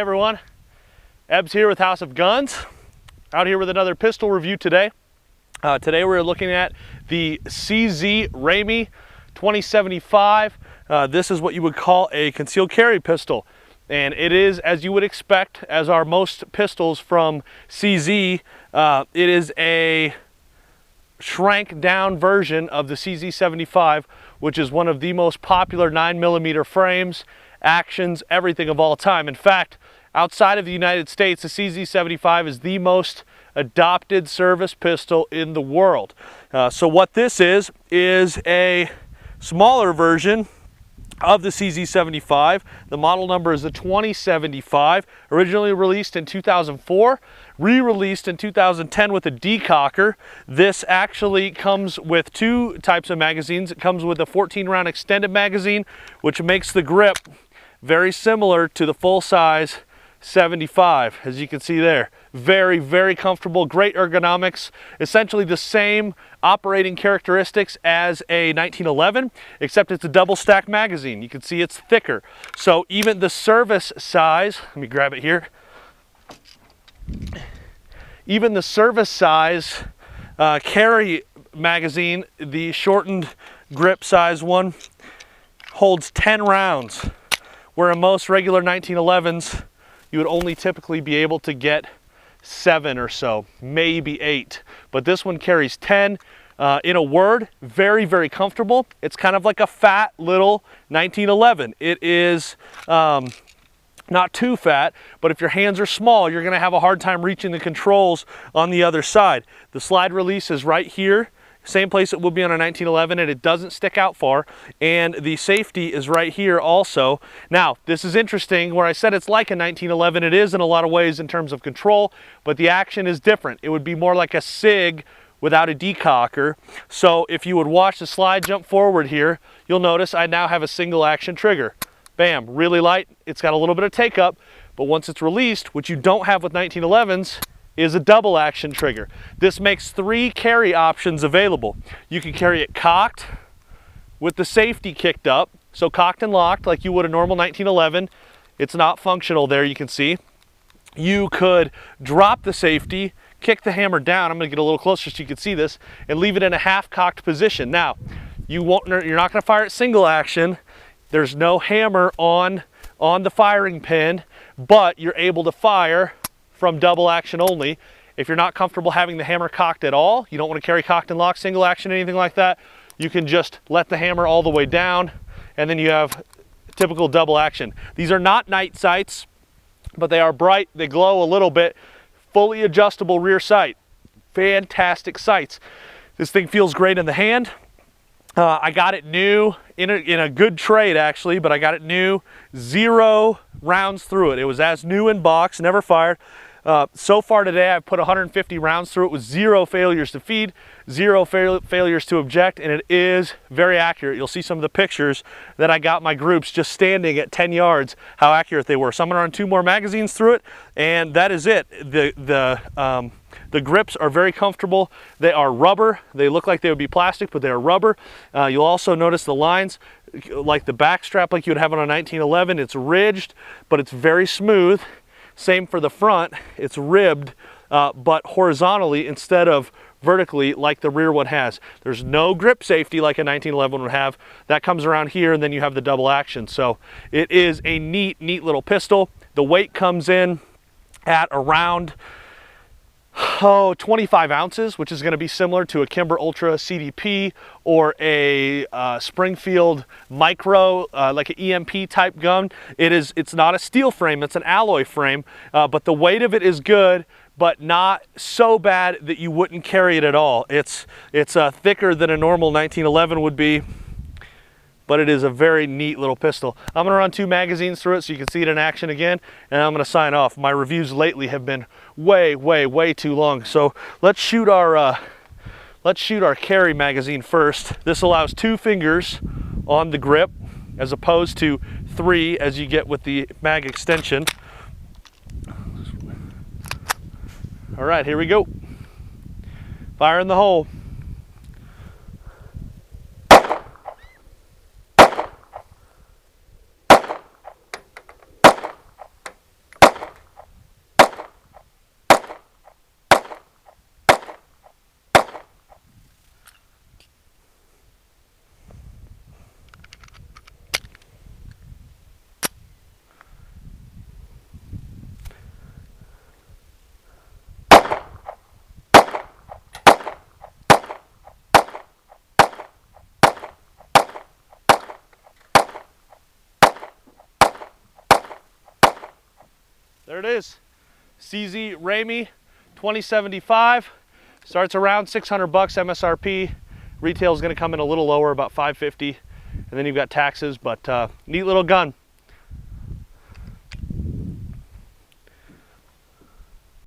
Hey everyone, Ebbs here with House of Guns, out here with another pistol review today. Today we're looking at the CZ RAMI 2075. This is what you would call a concealed carry pistol, and it is, as you would expect, as are most pistols from CZ, it is a shrank down version of the CZ75, which is one of the most popular 9mm frames, actions, everything of all time. In fact, outside of the United States, the CZ75 is the most adopted service pistol in the world. So what this is a smaller version of the CZ75. The model number is the 2075, originally released in 2004, re-released in 2010 with a decocker. This actually comes with two types of magazines. It comes with a 14-round extended magazine, which makes the grip very similar to the full-size 75, as you can see there. Very, very comfortable, great ergonomics, essentially the same operating characteristics as a 1911, except it's a double stack magazine. You can see it's thicker. So even the service size, let me grab it here. Even the service size carry magazine, the shortened grip size one, holds 10 rounds, where in most regular 1911s, you would only typically be able to get 7 or so, maybe 8. But this one carries 10. In a word, very, very comfortable. It's kind of like a fat little 1911. It is not too fat, but if your hands are small, you're gonna have a hard time reaching the controls on the other side. The slide release is right here. Same place it will be on a 1911, and it doesn't stick out far, and the safety is right here also. Now, this is interesting. Where I said it's like a 1911, it is in a lot of ways in terms of control, but the action is different. It would be more like a SIG without a decocker. So if you would watch the slide jump forward here, you'll notice I now have a single action trigger. Bam, really light. It's got a little bit of take up, but once it's released, which you don't have with 1911s, is a double action trigger. This makes 3 carry options available. You can carry it cocked with the safety kicked up, so cocked and locked like you would a normal 1911. It's not functional there, you can see. You could drop the safety, kick the hammer down, I'm gonna get a little closer so you can see this, and leave it in a half cocked position. Now, you're not gonna fire it single action. There's no hammer on the firing pin, but you're able to fire from double action only. If you're not comfortable having the hammer cocked at all, you don't want to carry cocked and locked, single action, anything like that, you can just let the hammer all the way down, and then you have typical double action. These are not night sights, but they are bright, they glow a little bit. Fully adjustable rear sight. Fantastic sights. This thing feels great in the hand. I got it new, in a good trade actually, but I got it new, 0 rounds through it. It was as new in box, never fired. So far today, I've put 150 rounds through it with 0 failures to feed, 0 failures to eject, and it is very accurate. You'll see some of the pictures that I got my groups just standing at 10 yards, how accurate they were. So I'm gonna run 2 more magazines through it, and that is it. The grips are very comfortable. They are rubber. They look like they would be plastic, but they are rubber. You'll also notice the lines, like the back strap like you would have on a 1911. It's ridged, but it's very smooth. Same for the front. It's ribbed, but horizontally instead of vertically like the rear one has. There's no grip safety like a 1911 would have. That comes around here, and then you have the double action. So it is a neat little pistol. The weight comes in at around 25 ounces, which is going to be similar to a Kimber Ultra CDP or a Springfield Micro, like an EMP type gun. It's not a steel frame, it's an alloy frame, but the weight of it is good, but not so bad that you wouldn't carry it at all. It's thicker than a normal 1911 would be, but it is a very neat little pistol. I'm gonna run 2 magazines through it so you can see it in action again, and I'm gonna sign off. My reviews lately have been way too long. So let's shoot our carry magazine first. This allows 2 fingers on the grip as opposed to 3 as you get with the mag extension. All right, here we go. Fire in the hole. is. CZ RAMI 2075. Starts around 600 bucks MSRP. Retail is going to come in a little lower, about 550. And then you've got taxes, but neat little gun.